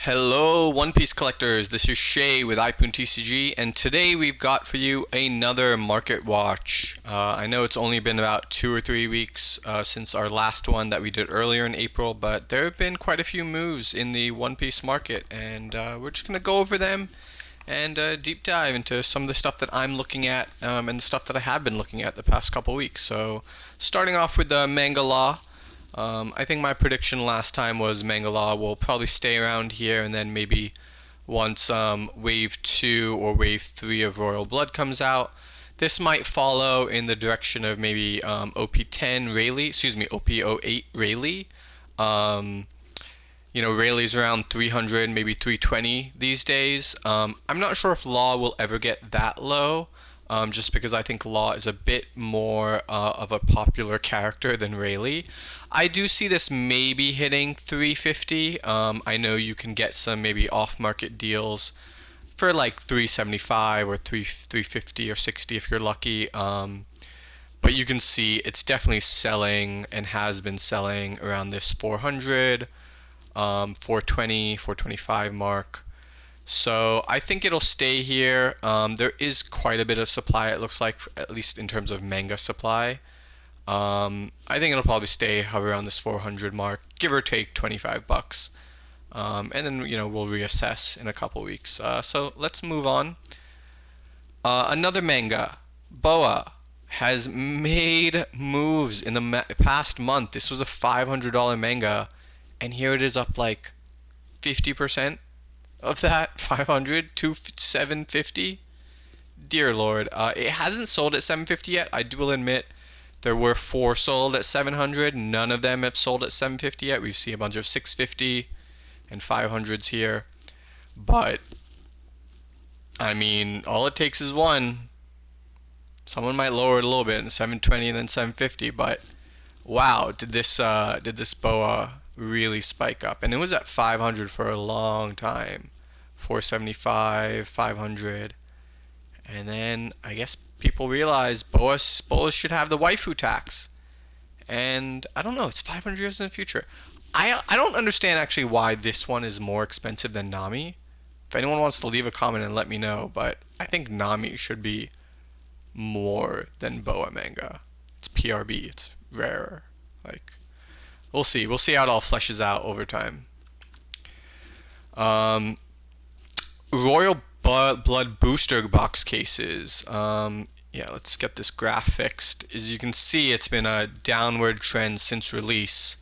Hello, One Piece collectors. This is Shay with OP TCG, and today we've got for you another market watch. I know it's only been about 2 or 3 weeks since our last one that we did earlier in April, but there have been quite a few moves in the One Piece market, and we're just going to go over them and deep dive into some of the stuff that I'm looking at and the stuff that I have been looking at the past couple weeks. So, starting off with the Manga Law. I think my prediction last time was Manga Law will probably stay around here, and then maybe once Wave 2 or Wave 3 of Royal Blood comes out, this might follow in the direction of maybe OP 10 Rayleigh, OP 08 Rayleigh. Rayleigh's around 300, maybe 320 these days. I'm not sure if Law will ever get that low, just because I think Law is a bit more of a popular character than Rayleigh. I do see this maybe hitting 350. I know you can get some maybe off-market deals for like 375 or 350 or 60 if you're lucky. But you can see it's definitely selling and has been selling around this 400, 420, 425 mark. So I think it'll stay here. There is quite a bit of supply, it looks like, at least in terms of manga supply. I think it'll probably stay hover around this 400 mark, give or take $25. And then, we'll reassess in a couple weeks. So let's move on. Another manga, Boa, has made moves in the past month. This was a $500 manga, and here it is up like 50% of that, 500 to 750. Dear Lord, it hasn't sold at 750 yet. I will admit there were 4 sold at 700. None of them have sold at 750 yet. We see a bunch of 650 and 500s here, but I mean, all it takes is one. Someone might lower it a little bit, and 720 and then 750, but wow, did this boa really spike up? And it was at 500 for a long time. 475, 500, and then I guess people realize boas should have the waifu tax, and I don't know, it's 500 years in the future. I don't understand actually why this one is more expensive than Nami. If anyone wants to leave a comment and let me know, but I think Nami should be more than boa manga. It's PRB, it's rarer. Like, we'll see how it all fleshes out over time. Royal Blood booster box cases. Let's get this graph fixed. As you can see, it's been a downward trend since release.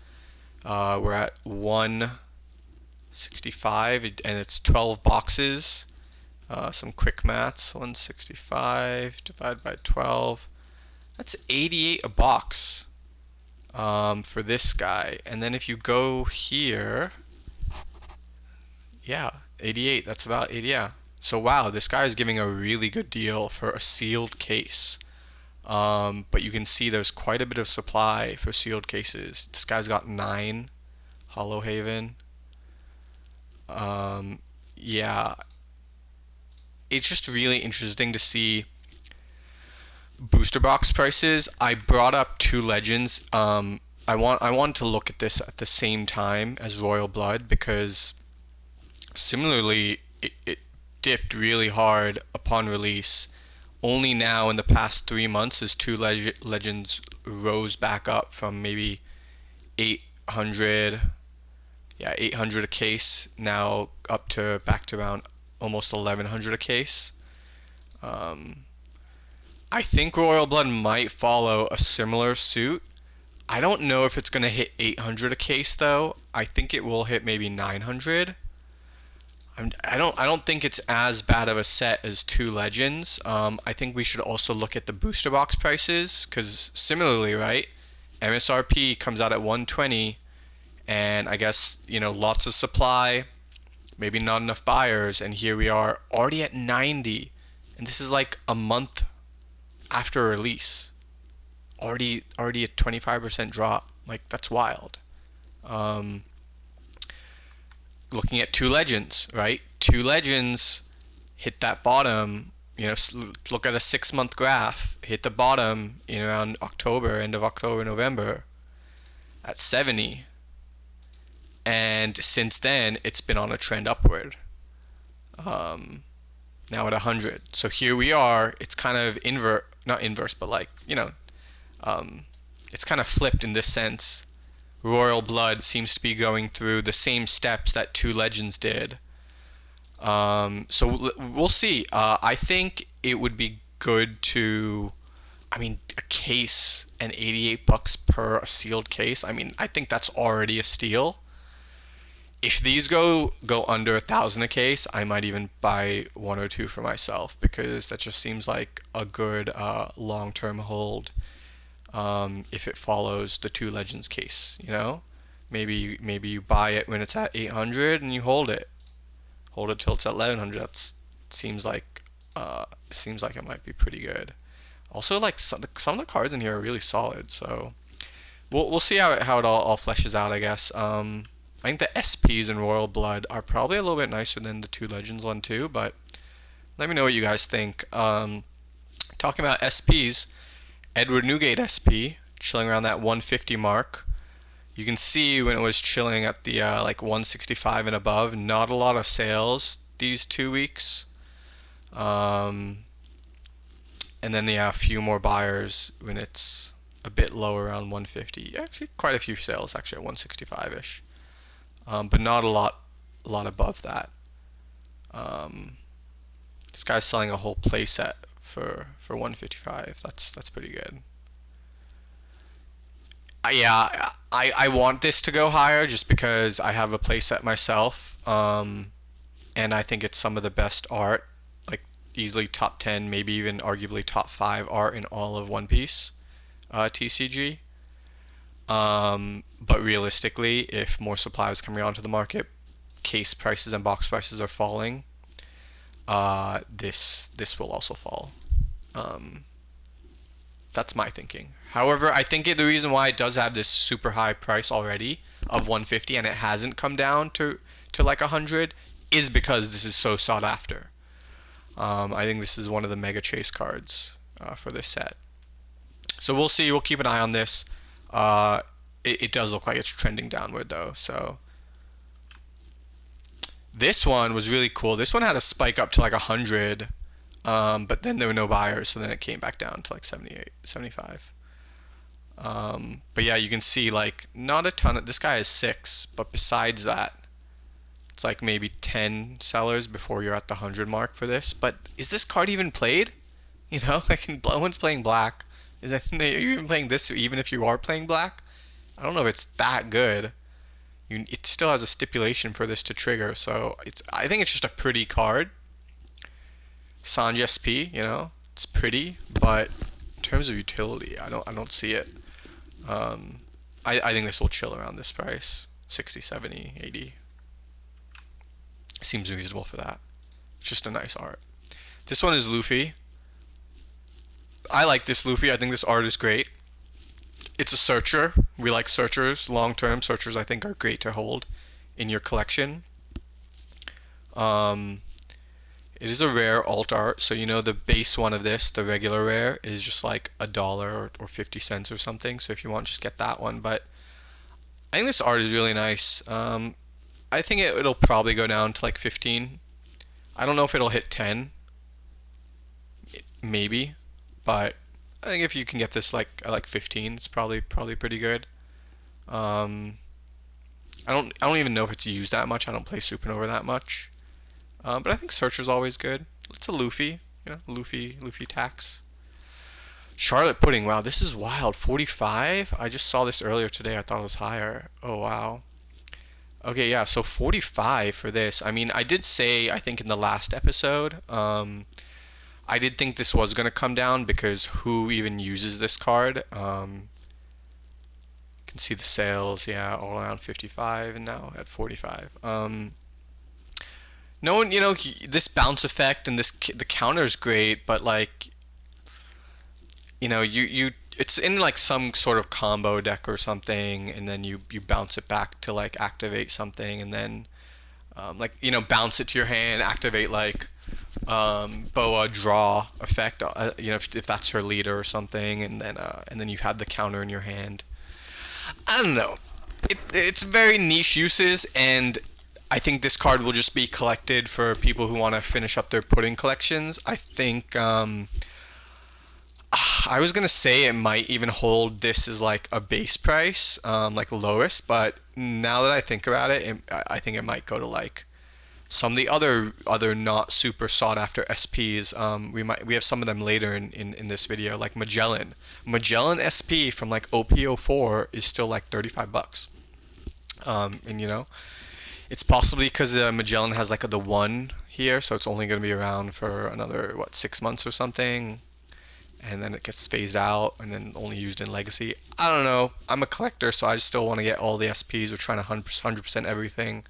We're at 165, and it's 12 boxes. Some quick maths. 165 divided by 12. That's 88 a box for this guy. And then if you go here, yeah, 88. That's about 80. Yeah. So wow, this guy is giving a really good deal for a sealed case. But you can see there's quite a bit of supply for sealed cases. This guy's got 9 Hollow Haven. Yeah, it's just really interesting to see booster box prices. I brought up 2 legends. I want to look at this at the same time as Royal Blood, because similarly it dipped really hard upon release. Only now in the past 3 months as 2 legends rose back up from maybe 800, 800 a case, now up to back to around almost 1100 a case. I think Royal Blood might follow a similar suit. I don't know if it's going to hit 800 a case though. I think it will hit maybe 900. I don't think it's as bad of a set as 2 legends. I think we should also look at the booster box prices, because similarly, right, MSRP comes out at 120, and I guess lots of supply, maybe not enough buyers, and here we are already at 90, and this is like a month after release. Already a 25% drop. Like, that's wild. Looking at 2 legends, right? 2 legends hit that bottom. Look at a 6-month graph. Hit the bottom in around October, end of October, November, at 70. And since then, it's been on a trend upward. Now at 100. So here we are. It's kind of not inverse, but like, it's kind of flipped in this sense. Royal Blood seems to be going through the same steps that Two Legends did. So we'll see. I think it would be good to, I mean, a case and $88 per a sealed case. I mean, I think that's already a steal. If these go under 1,000 a case, I might even buy one or two for myself, because that just seems like a good long-term hold. If it follows the Two Legends case, maybe you buy it when it's at 800 and you hold it till it's at 1100. That seems like it might be pretty good. Also, like some of the cards in here are really solid, so we'll see how it all fleshes out, I guess. I think the SPs in Royal Blood are probably a little bit nicer than the Two Legends one too, but let me know what you guys think. Talking about SPs, Edward Newgate SP chilling around that 150 mark. You can see when it was chilling at the like 165 and above, not a lot of sales these 2 weeks. And then a few more buyers when it's a bit lower around 150. Actually, quite a few sales actually at 165ish, but not a lot above that. This guy's selling a whole playset for 155. That's pretty good. I want this to go higher just because I have a playset myself, and I think it's some of the best art, like easily top 10, maybe even arguably top 5 art in all of One Piece TCG. But realistically, if more supply is coming onto the market, case prices and box prices are falling, this will also fall. That's my thinking. However, I think the reason why it does have this super high price already of 150 and it hasn't come down to like 100 is because this is so sought after. I think this is one of the mega chase cards for this set. So we'll see. We'll keep an eye on this. It does look like it's trending downward though. So this one was really cool. This one had a spike up to like 100. But then there were no buyers, so then it came back down to like 78, 75. But yeah, you can see like not a ton of, this guy is 6, but besides that, it's like maybe 10 sellers before you're at the 100 mark for this. But is this card even played? Like no one's playing black. Are you even playing this even if you are playing black? I don't know if it's that good. It still has a stipulation for this to trigger, so I think it's just a pretty card. Sanji SP, it's pretty, but in terms of utility, I don't see it. I think this will chill around this price, 60, 70, 80. Seems reasonable for that. It's just a nice art. This one is Luffy. I like this Luffy. I think this art is great. It's a searcher. We like searchers. Long-term searchers, I think, are great to hold in your collection. It is a rare alt art, so the base one of this, the regular rare, is just like $1 or 50 cents or something. So if you want, just get that one. But I think this art is really nice. I think it'll probably go down to like 15. I don't know if it'll hit 10. Maybe, but I think if you can get this like 15, it's probably pretty good. I don't even know if it's used that much. I don't play Supernova that much. But I think Searcher's always good. It's a Luffy, Luffy tax. Charlotte Pudding, wow, this is wild. 45? I just saw this earlier today. I thought it was higher. Oh, wow. Okay, yeah, so 45 for this. I mean, I did say, I think in the last episode, I did think this was going to come down because who even uses this card? You can see the sales, yeah, all around 55 and now at 45. No one, this bounce effect and the counter is great, but like, it's in like some sort of combo deck or something, and then you bounce it back to like activate something, and then bounce it to your hand, activate like Boa draw effect, if that's her leader or something, and then you have the counter in your hand. I don't know. it's very niche uses, and I think this card will just be collected for people who want to finish up their pudding collections. I think I was gonna say it might even hold this as like a base price, like lowest, but now that I think about it, I think it might go to like some of the other not super sought after SPs. We have some of them later in this video, like Magellan. Magellan SP from like OP04 is still like $35. And you know, it's possibly because Magellan has like the one here, so it's only going to be around for another 6 months or something, and then it gets phased out and then only used in Legacy. I don't know. I'm a collector, so I still want to get all the SPs. We're trying to 100% everything.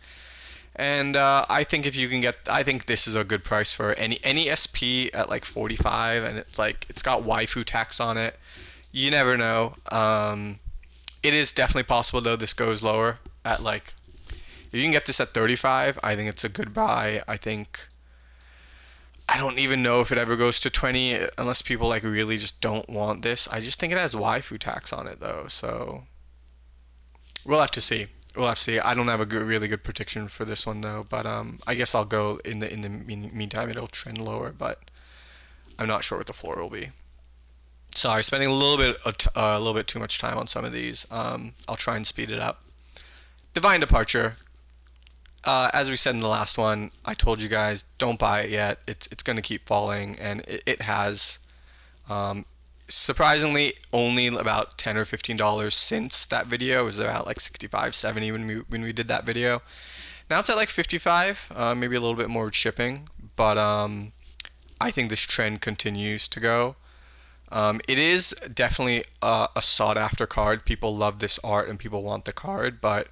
And I think if you can get, I think this is a good price for any SP at like 45, and it's like it's got waifu tax on it. You never know. It is definitely possible though this goes lower at like, if you can get this at 35, I think it's a good buy. I don't even know if it ever goes to 20 unless people like really just don't want this. I just think it has waifu tax on it though, so we'll have to see. We'll have to see. I don't have a really good prediction for this one though, but I guess I'll go in the meantime. It'll trend lower, but I'm not sure what the floor will be. Sorry, spending a little bit too much time on some of these. I'll try and speed it up. Divine Departure. As we said in the last one, I told you guys don't buy it yet. It's going to keep falling, and it has. Surprisingly, only about $10 or $15 since that video. It was about like 65, 70 when we did that video. Now it's at like 55, maybe a little bit more with shipping, but I think this trend continues to go. It is definitely a sought after card. People love this art and people want the card, but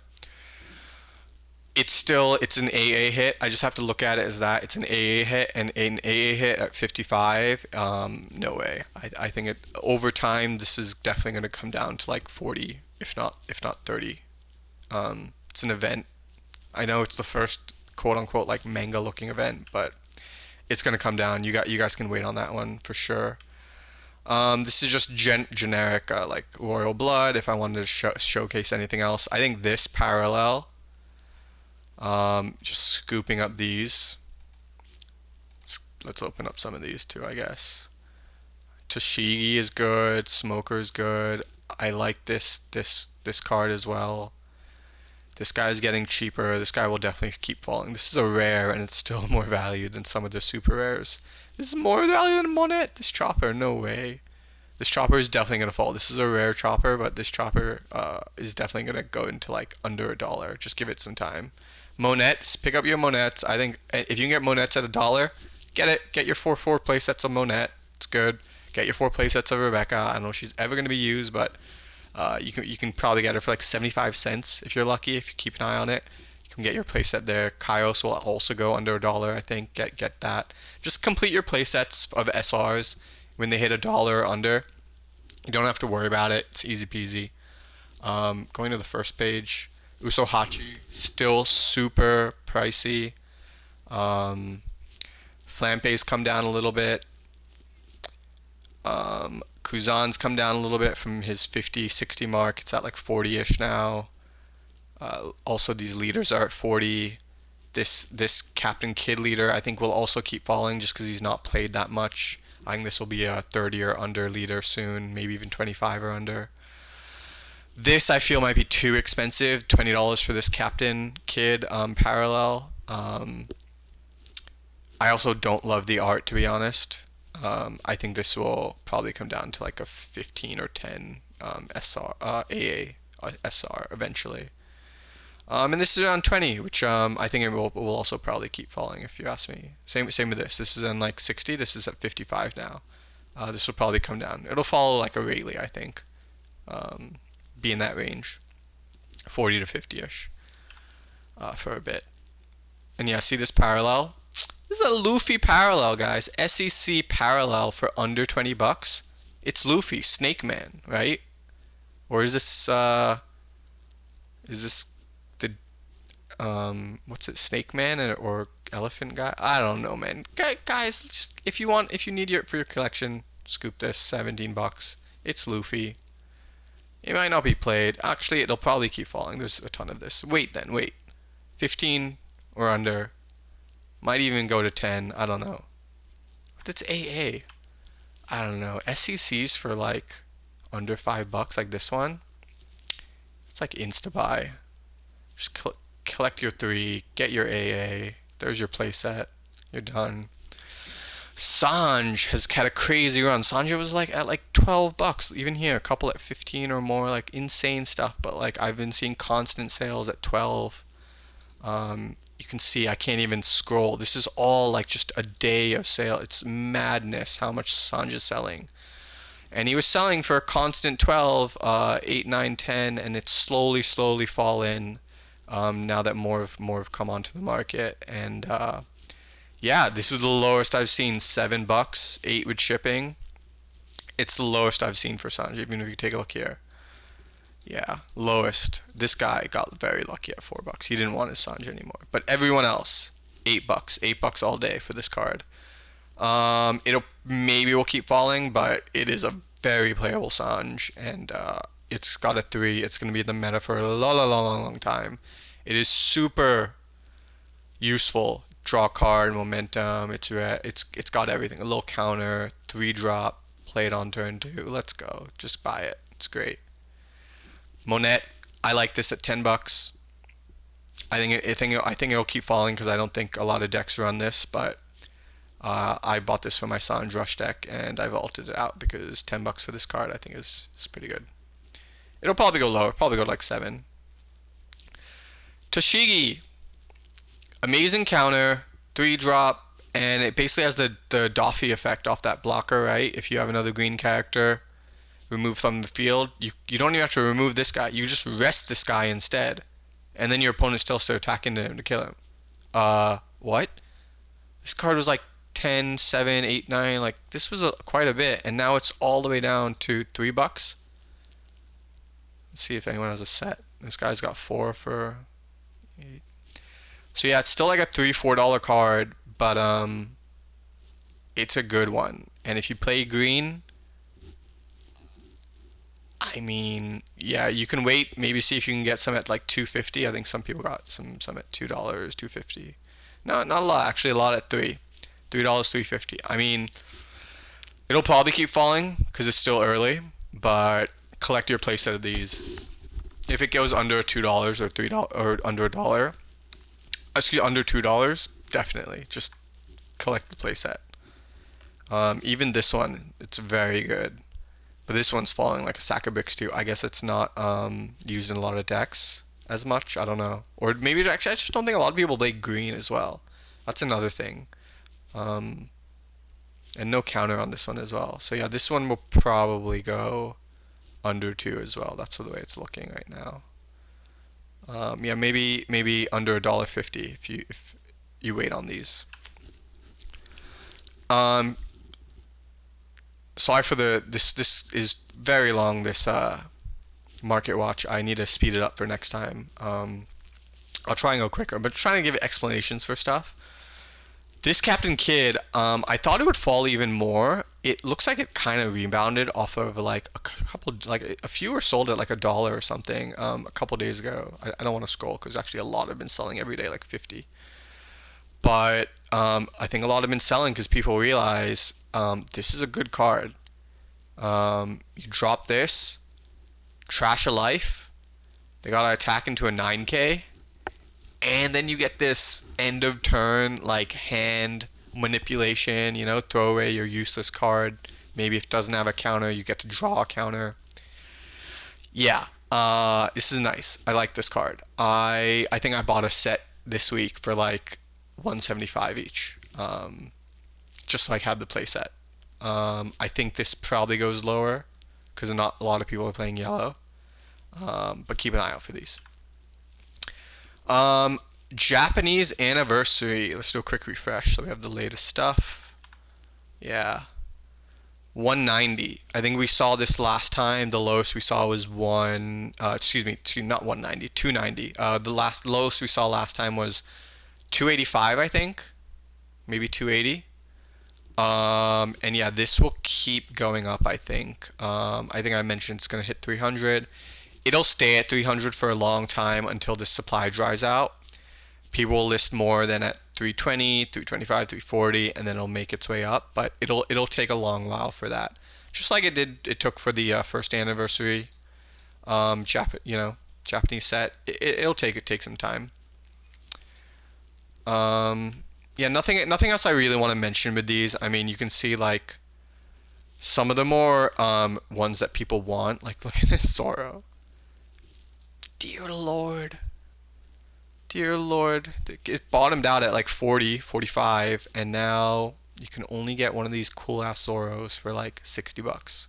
it's an AA hit. I just have to look at it as that. It's an AA hit, and an AA hit at 55. No way. I think over time this is definitely going to come down to like 40, if not 30. It's an event. I know it's the first quote unquote like manga looking event, but it's going to come down. You guys can wait on that one for sure. This is just generic like Royal Blood. If I wanted to showcase anything else, I think this parallel. Just scooping up these. Let's open up some of these too, I guess. Toshigi is good. Smoker is good. I like this card as well. This guy is getting cheaper. This guy will definitely keep falling. This is a rare, and it's still more valued than some of the super rares. This is more value than Monet. This chopper, no way. This chopper is definitely gonna fall. This is a rare chopper, but this chopper is definitely gonna go into like under $1. Just give it some time. Monets, pick up your Monets. I think if you can get Monets at $1, get it. Get your 4 play sets of Monet. It's good. Get your 4 play sets of Rebecca. I don't know if she's ever going to be used, but you can probably get her for like 75 cents if you're lucky. If you keep an eye on it, you can get your play set there. Kairos will also go under $1. I think get that. Just complete your play sets of SRs when they hit $1 or under. You don't have to worry about it. It's easy peasy. Going to the first page. Usohachi, still super pricey. Flampe's come down a little bit. Kuzan's come down a little bit from his 50, 60 mark. It's at like 40-ish now. Also, these leaders are at 40. This Captain Kid leader, I think, will also keep falling just because he's not played that much. I think this will be a 30 or under leader soon, maybe even 25 or under. This I feel might be too expensive. $20 for this Captain Kid parallel. I also don't love the art, to be honest. I think this will probably come down to like a 15 or 10 SR AA SR eventually. And this is around 20, which I think it will also probably keep falling if you ask me. Same with this. This is in like 60. This is at 55 now. This will probably come down. It'll follow like a Rayleigh, I think. Be in that range, 40 to 50-ish for a bit. And yeah, see this parallel? This is a Luffy parallel, guys. SEC parallel for under $20. It's Luffy, Snake Man, right? Or is this the what's it, Snake Man or Elephant Guy? I don't know, man. Guys, just if you need it for your collection, scoop this. $17. It's Luffy. It might not be played. Actually, it'll probably keep falling. There's a ton of this. Wait then, wait. 15 or under. Might even go to 10. I don't know. But it's AA. I don't know. SECs for like under $5, like this one. It's like insta buy. Just collect your 3, get your AA. There's your playset. You're done. Sanj has had a crazy run. Sanj was like at like $12. Even here, a couple at 15 or more. Like insane stuff. But like I've been seeing constant sales at 12. You can see I can't even scroll. This is all like just a day of sale. It's madness how much Sanj is selling. And he was selling for a constant 12, 8, 9, 10, and it's slowly fallen now that more have come onto the market. And yeah, this is the lowest I've seen. $7, 8 with shipping. It's the lowest I've seen for Sanj. Even if you take a look here. Yeah, lowest. This guy got very lucky at $4. He didn't want his Sanj anymore. But everyone else, $8, $8 all day for this card. It'll maybe will keep falling, but it is a very playable Sanj, and it's got a 3. It's gonna be in the meta for a long time. It is super useful. Draw card, momentum. It's got everything. A little counter, 3 drop, play it on turn 2. Let's go. Just buy it. It's great. Monet, I like this at $10. I think it'll keep falling because I don't think a lot of decks run this, but I bought this for my Sanj Rush deck and I vaulted it out because $10 for this card I think is pretty good. It'll probably go lower, probably go to like 7. Toshigi, amazing counter, 3 drop, and it basically has the Doffy effect off that blocker, right? If you have another green character removed from the field, you don't even have to remove this guy. You just rest this guy instead, and then your opponent still starts attacking him to kill him. What? This card was like 10, 7, 8, 9. Like this was quite a bit, and now it's all the way down to $3. Let's see if anyone has a set. This guy's got 4 for 8. So yeah, it's still like a $3-4 card, but it's a good one. And if you play green, I mean, yeah, you can wait. Maybe see if you can get some at like $2.50. I think some people got some at $2, $2.50. No, not a lot. Actually, a lot at $3, $3.50. I mean, it'll probably keep falling because it's still early. But collect your playset of these. If it goes under $2 or $3 or under $1, under $2, definitely just collect the playset. Even this one, it's very good. But this one's falling like a sack of bricks too. I guess it's not used in a lot of decks as much. I don't know. Or maybe actually, I just don't think a lot of people play green as well. That's another thing. And no counter on this one as well. So yeah, this one will probably go under 2 as well. That's the way it's looking right now. Yeah, maybe under $1.50 if you wait on these. Sorry for this is very long, this market watch. I need to speed it up for next time. I'll try and go quicker, but trying to give explanations for stuff. This Captain Kidd, I thought it would fall even more. It looks like it kind of rebounded off of like a couple, like a few were sold at like $1 or something a couple days ago. I don't want to scroll because actually a lot have been selling every day, like 50. But I think a lot have been selling because people realize this is a good card. You drop this, trash a life. They gotta attack into a 9K. And then you get this end of turn, like hand manipulation, throw away your useless card. Maybe if it doesn't have a counter, you get to draw a counter. Yeah, this is nice. I like this card. I think I bought a set this week for like $175 each. Just so I have the playset. I think this probably goes lower because not a lot of people are playing yellow. But keep an eye out for these. Japanese anniversary. Let's do a quick refresh so we have the latest stuff. Yeah. 190. I think we saw this last time. The lowest we saw was not 190, 290. The lowest we saw last time was 285, I think. Maybe 280. And yeah, this will keep going up, I think. I think I mentioned it's going to hit 300. It'll stay at 300 for a long time until the supply dries out. People will list more than at 320, 325, 340, and then it'll make its way up. But it'll take a long while for that. Just like it took for the first anniversary Japanese set. It'll take some time. Yeah, nothing else I really want to mention with these. I mean, you can see like some of the more ones that people want. Like, look at this Zoro. Dear Lord. Dear Lord. It bottomed out at like 40, 45, and now you can only get one of these cool ass Zoros for like 60 bucks.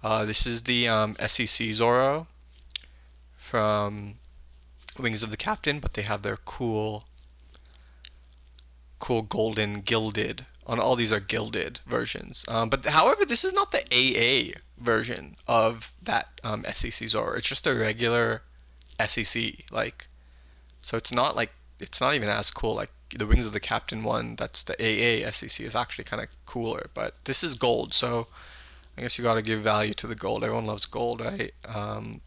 This is the SEC Zoro from Wings of the Captain, but they have their cool golden gilded. On all these are gilded versions. But however, this is not the AA version of that SEC Zoro. It's just a regular SEC. Like, so it's not even as cool. Like the Wings of the Captain one, that's the AA SEC, is actually kind of cooler. But this is gold, so I guess you got to give value to the gold. Everyone loves gold, right?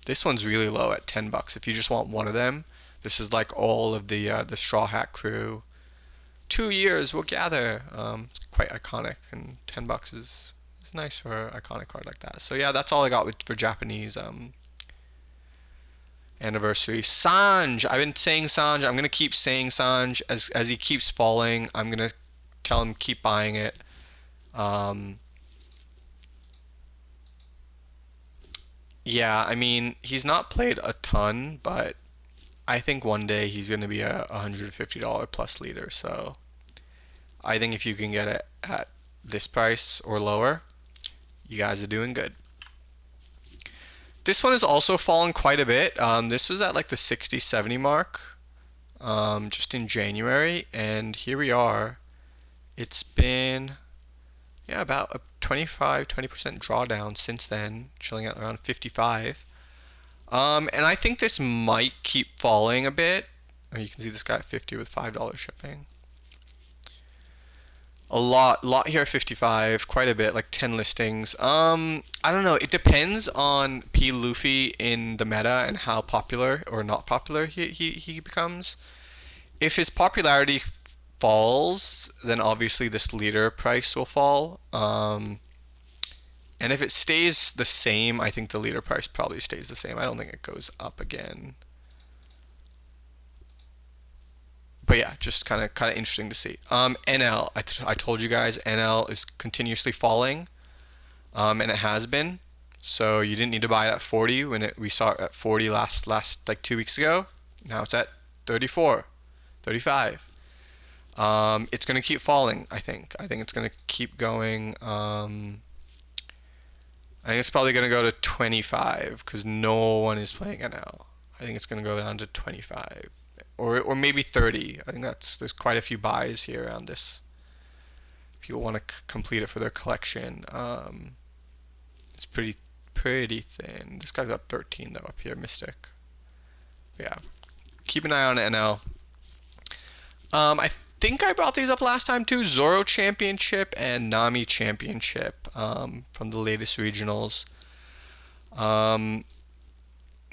This one's really low at 10 bucks. If you just want one of them, this is like all of the Straw Hat Crew. 2 years will gather. It's quite iconic, and 10 bucks is nice for an iconic card like that. So yeah, that's all I got for Japanese anniversary. Sanj, I've been saying Sanj. I'm gonna keep saying Sanj as he keeps falling. I'm gonna tell him keep buying it. Yeah, I mean he's not played a ton, but I think one day he's gonna be a $150 plus leader. So I think if you can get it at this price or lower, you guys are doing good. This one has also fallen quite a bit. This was at like the 60, 70 mark just in January, and here we are. It's been, yeah, about a 20% drawdown since then, chilling at around 55. And I think this might keep falling a bit. You can see this guy at 50 with $5 shipping. A lot here at 55, quite a bit, like 10 listings. I don't know. It depends on P. Luffy in the meta and how popular or not popular he becomes. If his popularity falls, then obviously this leader price will fall. And if it stays the same, I think the leader price probably stays the same. I don't think it goes up again. But yeah, just kind of interesting to see. NL, I told you guys NL is continuously falling, and it has been. So you didn't need to buy it at 40 when we saw it at 40 last like 2 weeks ago. Now it's at 34, 35. It's gonna keep falling. I think it's gonna keep going. I think it's probably gonna go to 25 because no one is playing NL. I think it's gonna go down to 25. Or maybe 30. I think there's quite a few buys here around this. People want to complete it for their collection. It's pretty thin. This guy's got 13 though up here, Mystic. But yeah, keep an eye on NL. I think I brought these up last time too. Zoro Championship and Nami Championship from the latest regionals.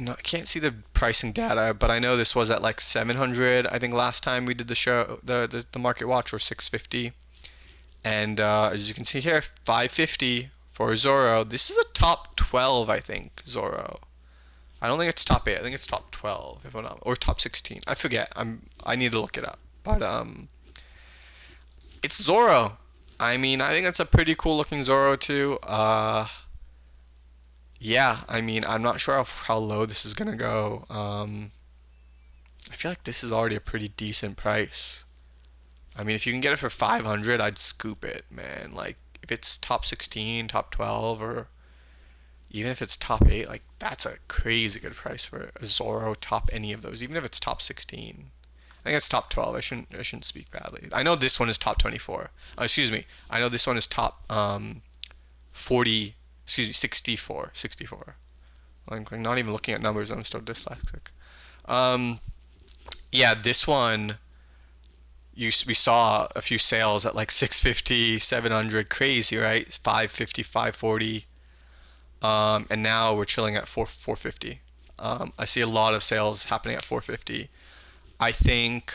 No, I can't see the pricing data, but I know this was at like 700. I think last time we did the show, the market watch, or 650. And as you can see here, 550 for Zoro. This is a top 12, I think, Zoro. I don't think it's top 8. I think it's top 12, if I'm not, or top 16. I forget. I need to look it up. But it's Zoro. I mean, I think that's a pretty cool looking Zoro too. Yeah, I mean, I'm not sure how low this is gonna go. I feel like this is already a pretty decent price. I mean, if you can get it for 500, I'd scoop it, man. Like, if it's top 16, top 12, or even if it's top 8, like, that's a crazy good price for a Zoro top any of those, even if it's top 16. I think it's top 12. I shouldn't speak badly. I know this one is top 24. Excuse me. I know this one is top 40. Excuse me, 64. Like not even looking at numbers, I'm still dyslexic. Yeah, this one, we saw a few sales at like 650, 700, crazy, right? 550, 540. And now we're chilling at 450. I see a lot of sales happening at 450. I think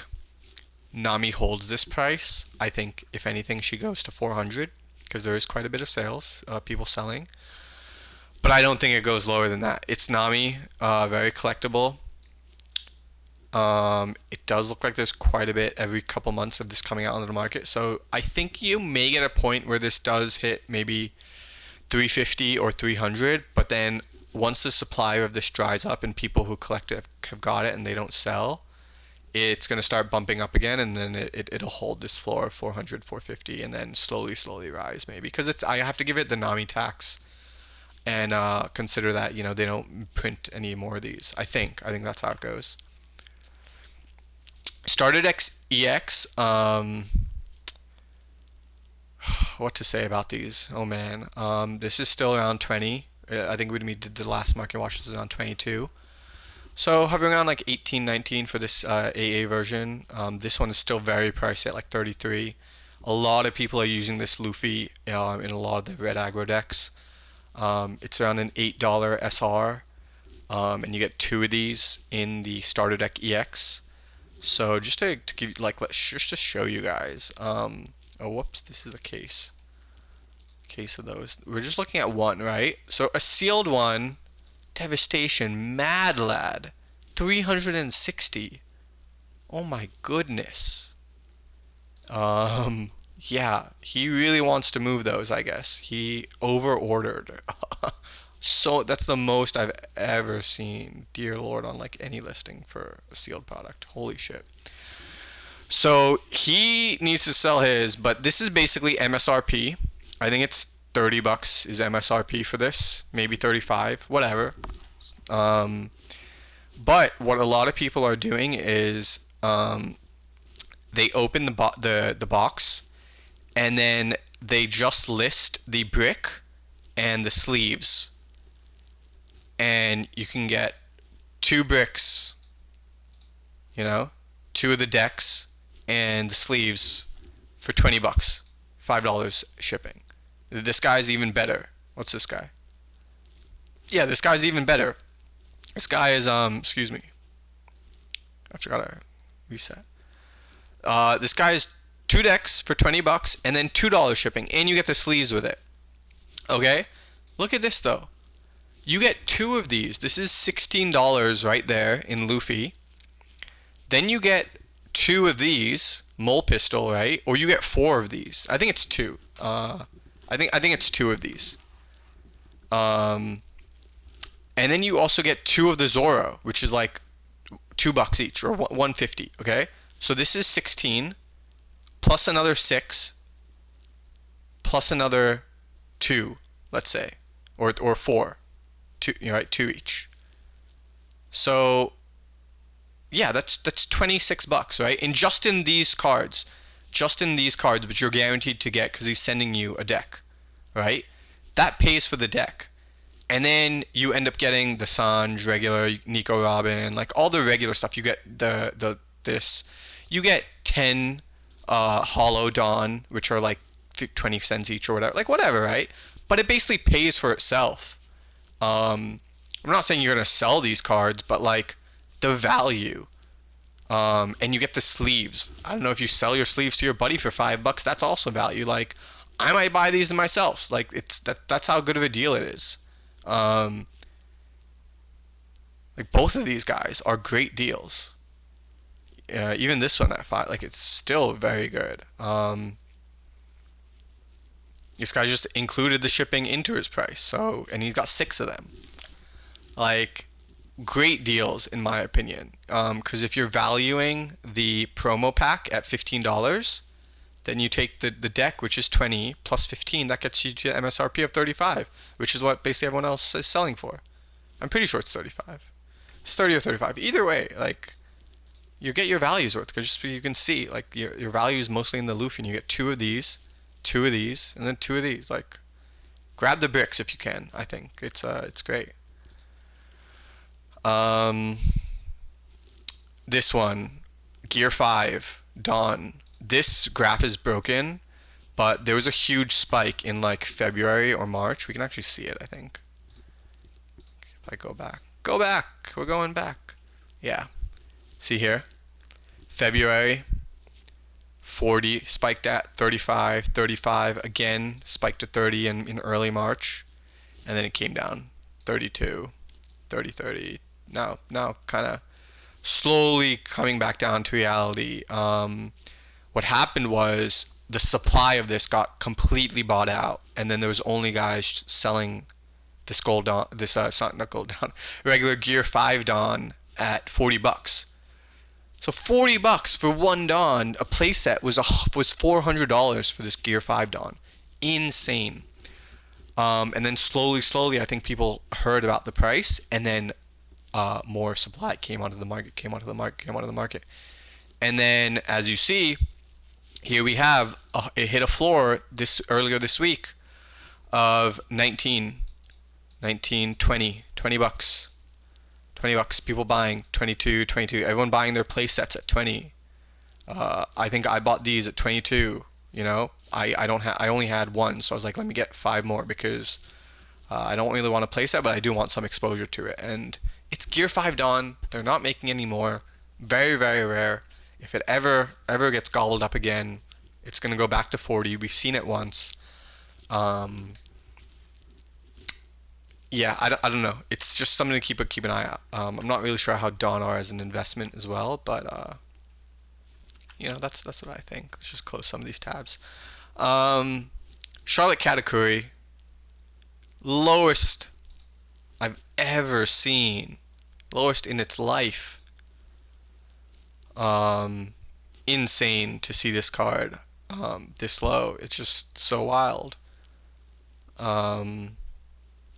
Nami holds this price. I think if anything, she goes to 400 because there is quite a bit of sales, people selling. But I don't think it goes lower than that. It's Nami, very collectible. It does look like there's quite a bit every couple months of this coming out onto the market. So I think you may get a point where this does hit maybe 350 or 300, but then once the supply of this dries up and people who collect it have got it and they don't sell, it's going to start bumping up again, and then it'll hold this floor of 400, 450, and then slowly rise maybe. Because I have to give it the Nami tax and consider that, they don't print any more of these. I think that's how it goes. Started EX, what to say about these? Oh man, this is still around 20. I think when we did the last market watch, this was around 22. So hovering around like 18, 19 for this AA version. This one is still very pricey at like 33. A lot of people are using this Luffy in a lot of the red aggro decks. It's around an $8 SR, and you get 2 of these in the starter deck EX. So just to give like just to show you guys. Oh whoops, this is a case of those. We're just looking at one, right? So a sealed one, Devastation, Mad Lad, 360. Oh my goodness. Yeah, he really wants to move those, I guess. He over-ordered. So that's the most I've ever seen, dear Lord, on like any listing for a sealed product. Holy shit. So he needs to sell his, but this is basically MSRP. I think it's $30 is MSRP for this, maybe 35, whatever. But what a lot of people are doing is they open the box, and then they just list the brick and the sleeves, and you can get 2 bricks, 2 of the decks and the sleeves for $20, $5 shipping. This guy's even better. What's this guy? Yeah, this guy's even better. This guy is excuse me, I forgot to reset. This guy is 2 decks for $20 and then $2 shipping, and you get the sleeves with it. Okay, look at this though. You get 2 of these. This is $16 right there in Luffy. Then you get 2 of these, Mole Pistol, right? Or you get 4 of these. I think it's 2. I think it's 2 of these. And then you also get 2 of the Zoro, which is like $2 each, or $1.50. Okay, so this is 16, plus another 6, plus another 2, let's say, or 4. 2, right? 2 each. So yeah, that's $26, right? And just in these cards, but you're guaranteed to get because he's sending you a deck, right? That pays for the deck, and then you end up getting the Sanj, regular Nico Robin, like all the regular stuff. You get this. You get 10 Hollow Dawn, which are like 20 cents each or whatever, like whatever, right? But it basically pays for itself. I'm not saying you're gonna sell these cards, but like the value, and you get the sleeves. I don't know if you sell your sleeves to your buddy for $5, that's also value. Like I might buy these myself. Like that's how good of a deal it is. Like both of these guys are great deals. Even this one at 5, like it's still very good. This guy just included the shipping into his price, so, and he's got 6 of them. Like, great deals in my opinion. Because if you're valuing the promo pack at $15, then you take the deck, which is 20 plus 15, that gets you to MSRP of 35, which is what basically everyone else is selling for. I'm pretty sure it's 35. It's 30 or 35. Either way, like, you get your values worth, because just you can see, like, your value is mostly in the Luffy, and you get 2 of these, 2 of these, and then 2 of these. Like, grab the bricks if you can. I think it's great. This one, Gear 5, Dawn this graph is broken, but there was a huge spike in like February or March. We can actually see it, I think. If I go back, we're going back. Yeah, see here, February, 40, spiked at 35, 35, again, spiked to 30 in early March, and then it came down, 32, 30, 30, now kind of slowly coming back down to reality. What happened was the supply of this got completely bought out, and then there was only guys selling this gold Dawn, this not gold Dawn, regular Gear 5 Dawn at $40. So $40 for one Dawn, a playset was $400 for this Gear 5 Dawn. Insane. And then slowly, I think people heard about the price, and then more supply came onto the market. And then, as you see, here we have it hit a floor earlier this week of 19, 20 bucks. 20 bucks, people buying 22, everyone buying their play sets at 20. I think I bought these at 22, you know. I only had one, so I was like, let me get 5 more because I don't really want a play set, but I do want some exposure to it. And it's Gear 5 Dawn. They're not making any more. Very, very rare. If it ever gets gobbled up again, it's going to go back to 40. We've seen it once. Yeah, I don't know. It's just something to keep an eye out. I'm not really sure how Dawn are as an investment as well, but you know, that's what I think. Let's just close some of these tabs. Charlotte Katakuri, lowest I've ever seen, lowest in its life. Insane to see this card this low. It's just so wild.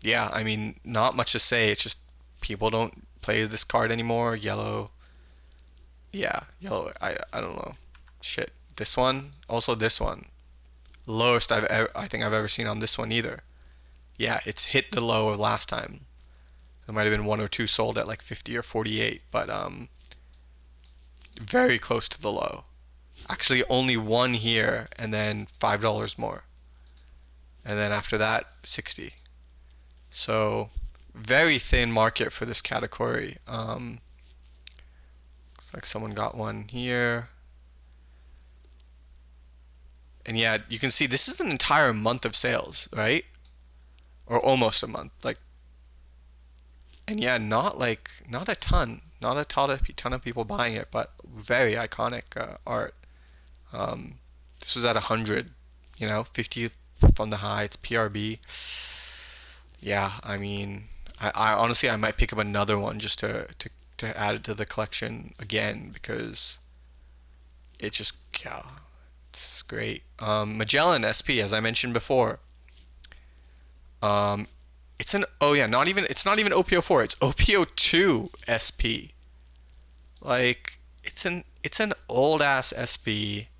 Yeah, I mean, not much to say. It's just people don't play this card anymore. Yellow. Yeah, yellow. I don't know. Shit. This one. Also this one. Lowest I think I've ever seen on this one either. Yeah, it's hit the low of last time. There might have been 1 or 2 sold at like 50 or 48, but very close to the low. Actually, only one here, and then $5 more. And then after that, 60. So, very thin market for this category. Looks like someone got one here. And yeah, you can see this is an entire month of sales, right? Or almost a month. Like, and yeah, not a ton. Not a ton of people buying it, but very iconic art. This was at 100, you know, 50 from the high. It's PRB. Yeah, I mean, I honestly, I might pick up another one just to add it to the collection again because it just, yeah, it's great. Magellan SP, as I mentioned before. It's an, oh yeah, it's not even OPO4, it's OPO2 SP. Like, it's an old ass SP.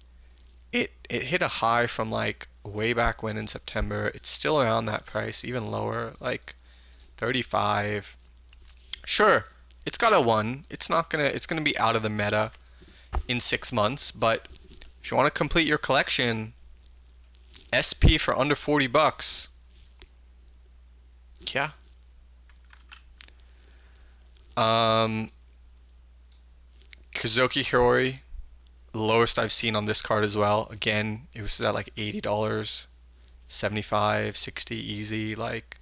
It hit a high from like way back when in September. It's still around that price, even lower, like 35. Sure, it's got a 1. It's gonna be out of the meta in 6 months, but if you want to complete your collection, SP for under $40. Yeah. Kazuki Hori, the lowest I've seen on this card as well. Again, it was at like $80, 75, 60 easy, like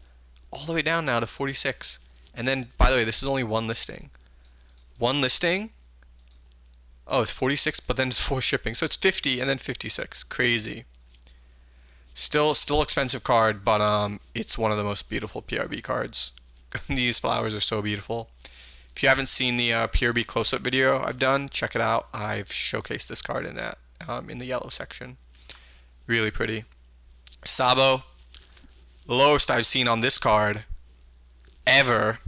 all the way down now to 46. And then, by the way, this is only one listing. One listing. Oh, it's 46, but then it's 4 shipping, so it's 50 and then 56. Crazy. Still expensive card, but it's one of the most beautiful PRB cards. These flowers are so beautiful. If you haven't seen the PRB close-up video I've done, check it out. I've showcased this card in that in the yellow section. Really pretty. Sabo, lowest I've seen on this card ever.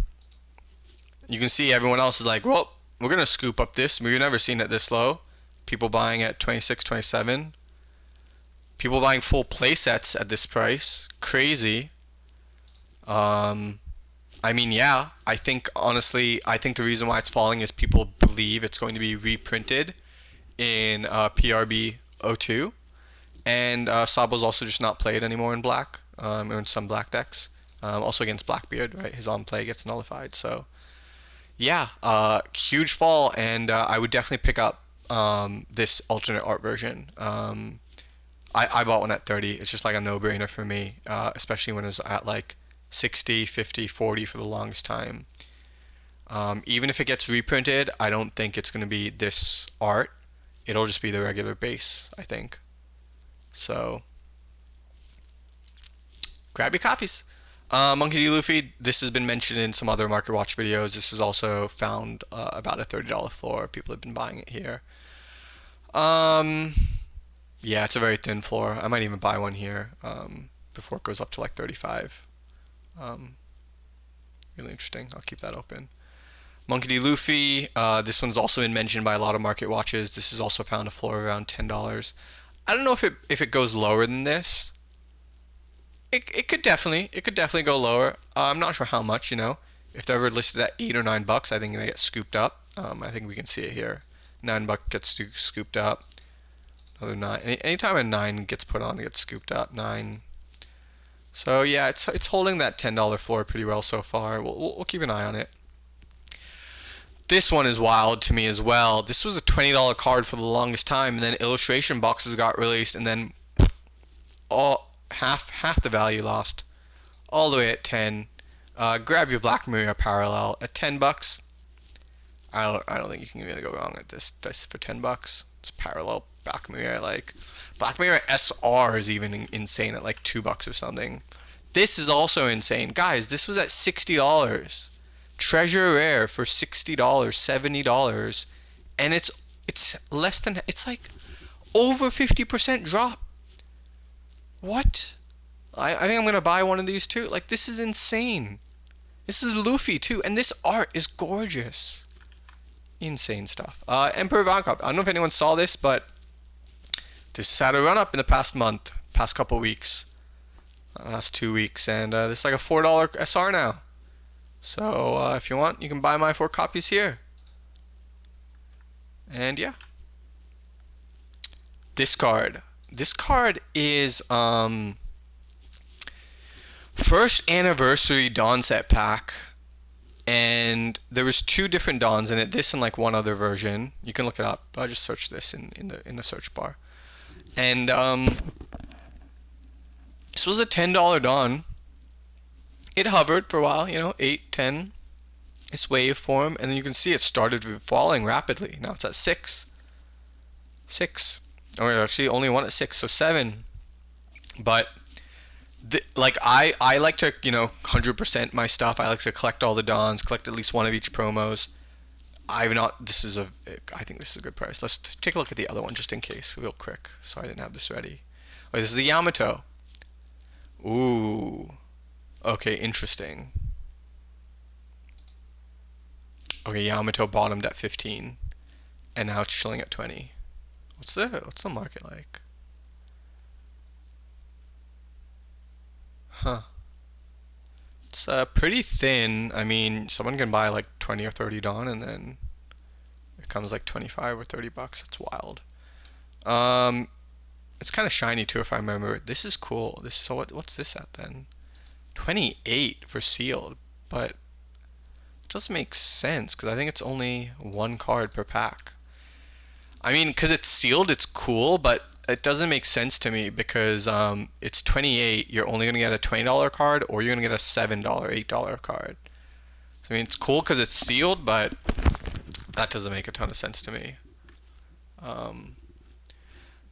You can see everyone else is like, well, we're gonna scoop up this. We've never seen it this low. People buying at 26, 27. People buying full play sets at this price. Crazy. I mean, yeah, I think, honestly, the reason why it's falling is people believe it's going to be reprinted in PRB O2. And Sabo's also just not played anymore in black, or in some black decks. Also against Blackbeard, right? His on play gets nullified. So yeah, huge fall, and I would definitely pick up this alternate art version. I bought one at 30. It's just like a no-brainer for me, especially when it was at like 60, 50, 40 for the longest time. Even if it gets reprinted, I don't think it's going to be this art. It'll just be the regular base, I think. So, grab your copies. Monkey D. Luffy, this has been mentioned in some other Market Watch videos. This is also found about a $30 floor. People have been buying it here. Yeah, it's a very thin floor. I might even buy one here before it goes up to like 35. Really interesting. I'll keep that open. Monkey D. Luffy, this one's also been mentioned by a lot of Market Watches. This is also found a floor around $10. I don't know if it goes lower than this. It could definitely go lower. I'm not sure how much, you know. If they're ever listed at $8 or $9, I think they get scooped up. I think we can see it here. $9 gets scooped up. Another 9. Anytime a 9 gets put on, it gets scooped up. 9. So yeah, it's holding that $10 floor pretty well so far. We'll keep an eye on it. This one is wild to me as well. This was a $20 card for the longest time, and then illustration boxes got released, and then half the value lost, all the way at 10. Grab your Black Mirror parallel at $10. I don't think you can really go wrong at this for $10. It's parallel Black Mirror. Like Black Mirror SR is even insane at like $2 or something. This is also insane, guys. This was at $60. Treasure Rare for $60, $70, and it's less than, it's like over 50% drop. What? I think I'm gonna buy one of these too. Like, this is insane. This is Luffy too, and this art is gorgeous. Insane stuff. Emperor Vanguard. I don't know if anyone saw this, but this had a run up in the past couple weeks, last 2 weeks, and this is like a $4 SR now. So if you want, you can buy my 4 copies here. And yeah, this card is first anniversary Dawn set pack, and there was 2 different Dawns in it. This and like one other version. You can look it up. I just searched this in the search bar, and this was a $10 Dawn. It hovered for a while, you know, 8, 10. It's wave form, and then you can see it started falling rapidly. Now it's at 6. 6. Or actually only one at 6, so 7. But like I like to, you know, 100% my stuff. I like to collect all the Dawns, collect at least one of each promos. I think this is a good price. Let's take a look at the other one just in case, real quick. So I didn't have this ready. Oh, this is the Yamato. Ooh. Okay, interesting. Okay, Yamato bottomed at 15, and now it's chilling at 20. What's the market like? Huh. It's pretty thin. I mean, someone can buy like 20 or 30 Dawn, and then it comes like 25 or $30. It's wild. It's kind of shiny too, if I remember. This is cool. What's this at then? 28 for sealed, but it doesn't make sense because I think it's only 1 card per pack. I mean, because it's sealed, it's cool, but it doesn't make sense to me because it's 28. You're only gonna get a $20 card, or you're gonna get a $7, $8 card. So I mean, it's cool because it's sealed, but that doesn't make a ton of sense to me.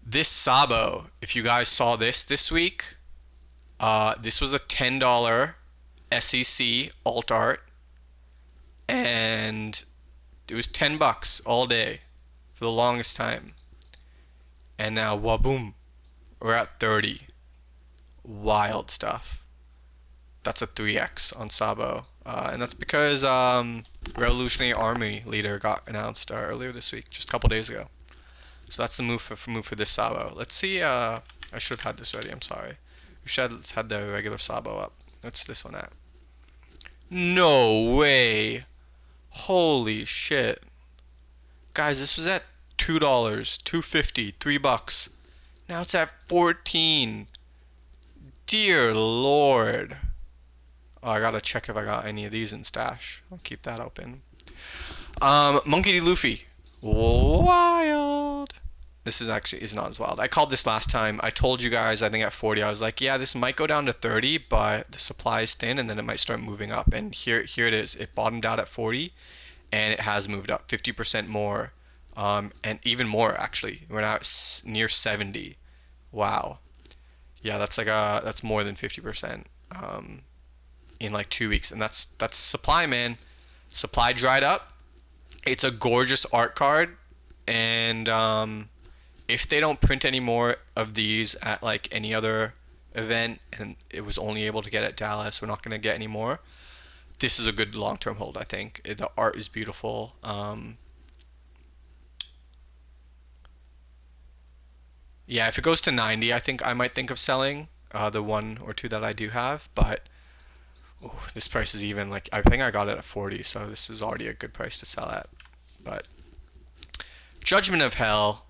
This Sabo, if you guys saw this week. This was a $10 SEC alt art, and it was $10 all day for the longest time. And now, waboom, we're at 30. Wild stuff. That's a 3x on Sabo, and that's because Revolutionary Army leader got announced earlier this week, just a couple days ago. So that's the move for this Sabo. Let's see. I should have had this ready. I'm sorry. We should have had the regular Sabo up. What's this one at? No way. Holy shit. Guys, this was at $2, $2.50, $3. Now it's at 14. Dear Lord. Oh, I gotta check if I got any of these in stash. I'll keep that open. Monkey D. Luffy. Wild. This is not as wild. I called this last time. I told you guys, I think at 40, I was like, yeah, this might go down to 30, but the supply is thin, and then it might start moving up. And here it is. It bottomed out at 40, and it has moved up 50% more, and even more actually. We're now near 70. Wow. Yeah, that's more than 50%. In like 2 weeks, and that's supply, man. Supply dried up. It's a gorgeous art card, and if they don't print any more of these at like any other event, and it was only able to get at Dallas, we're not gonna get any more. This is a good long-term hold, I think. The art is beautiful. Yeah, if it goes to 90, I think I might think of selling the one or two that I do have, but ooh, this price is even like I think I got it at 40, so this is already a good price to sell at. But Judgment of Hell,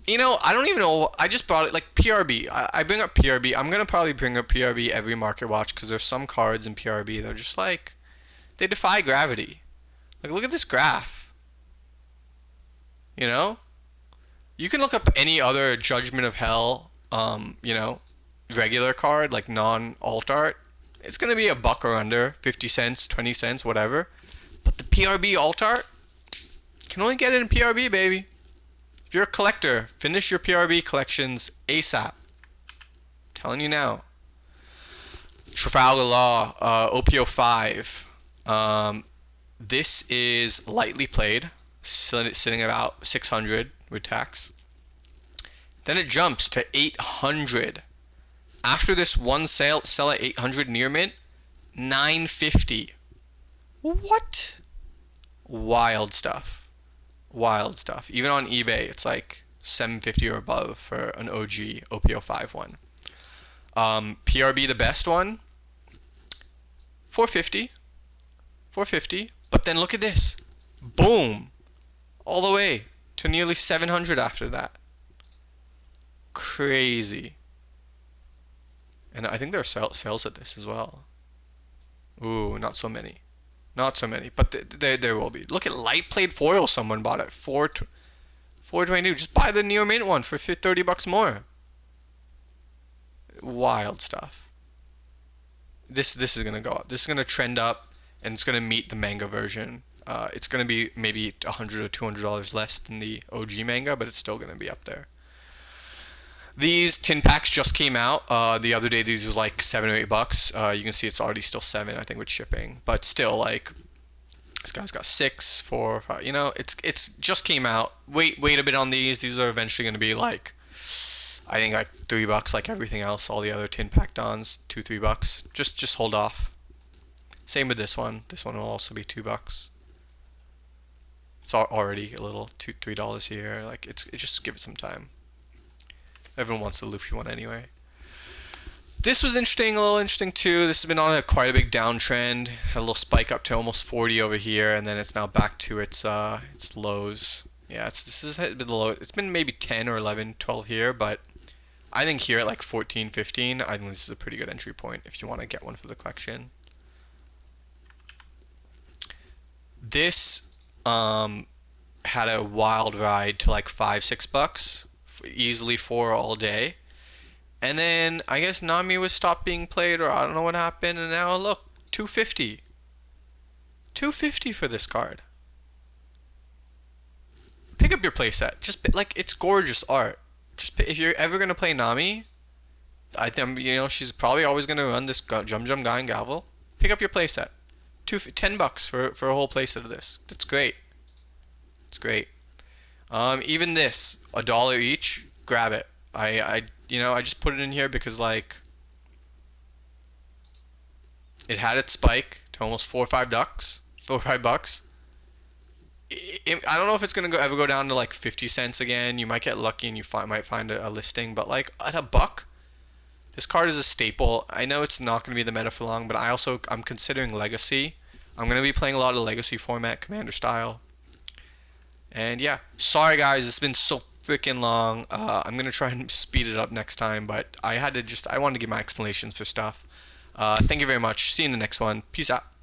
I don't even know. I just brought it like PRB. I bring up PRB. I'm gonna probably bring up PRB every market watch because there's some cards in PRB that are just like they defy gravity. Like look at this graph. You know, you can look up any other Judgment of Hell, regular card like non-alt art. It's gonna be a buck or under, 50 cents, 20 cents, whatever. But the PRB alt art, you can only get it in PRB, baby. If you're a collector, finish your PRB collections ASAP. I'm telling you now. Trafalgar Law, OPO 5. This is lightly played, sitting about 600 with tax. Then it jumps to 800. After this one sell at 800 near mint, 950. What? Wild stuff. Wild stuff. Even on eBay, it's like 750 or above for an OG OPO5 one. PRB, the best one, 450. 450. But then look at this. Boom. All the way to nearly 700 after that. Crazy. And I think there are sales at this as well. Ooh, not so many. Not so many. But there will be. Look at light played foil someone bought at 422. Just buy the Neo Mint one for 30 bucks more. Wild stuff. This is going to go up. This is going to trend up, and it's going to meet the manga version. It's going to be maybe $100 or $200 less than the OG manga, but it's still going to be up there. These tin packs just came out the other day. These was like $7 or $8. You can see it's already still 7, I think, with shipping. But still, like, this guy's got 6, 4, 5. It's just came out. Wait a bit on these. These are eventually going to be like, I think like $3, like everything else. All the other tin pack dons, $2-3. Just hold off. Same with this one. This one will also be $2. It's already a little $2-3 here. Like it just give it some time. Everyone wants the Luffy one anyway. This was interesting, a little interesting too. This has been on quite a big downtrend. Had a little spike up to almost 40 over here, and then it's now back to its lows. Yeah, this has been low. It's been maybe 10 or 11, 12 here, but I think here at like 14, 15, I think this is a pretty good entry point if you want to get one for the collection. This had a wild ride to like $5-6. Easily 4 all day, and then I guess Nami was stopped being played, or I don't know what happened, and now look, $250 for this card. Pick up your playset. Just like, it's gorgeous art. Just if you're ever gonna play Nami, I think she's probably always gonna run this Jum Guy and Gavel. Pick up your playset. $10 for a whole playset of this. That's great. It's great. Even this, $1 each, grab it. I just put it in here because like it had its spike to almost $4 or $5. I don't know if it's gonna ever go down to like 50 cents again. You might get lucky and you might find a listing, but like at $1, this card is a staple. I know it's not gonna be the meta for long, but I'm considering Legacy. I'm gonna be playing a lot of Legacy format, Commander style. And yeah, sorry guys, it's been so freaking long. I'm gonna try and speed it up next time, but I wanted to give my explanations for stuff. Thank you very much. See you in the next one. Peace out.